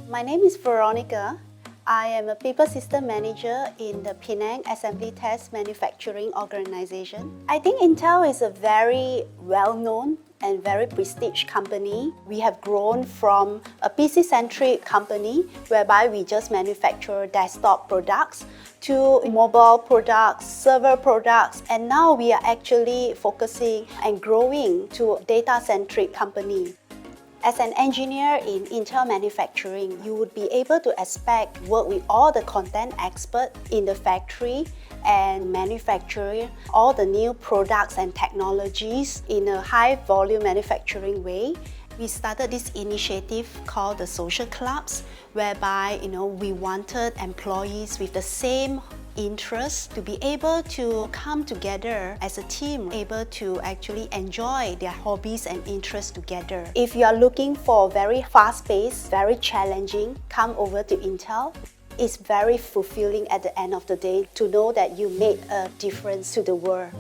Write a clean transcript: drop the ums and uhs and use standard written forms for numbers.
My name is Veronica. I am a People System Manager in the Penang Assembly Test Manufacturing Organization. I think Intel is a very well-known and very prestige company. We have grown from a PC-centric company whereby we just manufacture desktop products to mobile products, server products, and now we are actually focusing and growing to a data-centric company. As an engineer in Intel manufacturing, you would be able to expect work with all the content experts in the factory and manufacture all the new products and technologies in a high volume manufacturing way. We started this initiative called the Social Clubs, whereby we wanted employees with the same interest to be able to come together as a team, able to actually enjoy their hobbies and interests together. If you are looking for very fast-paced, very challenging, come over to Intel. It's very fulfilling at the end of the day to know that you made a difference to the world.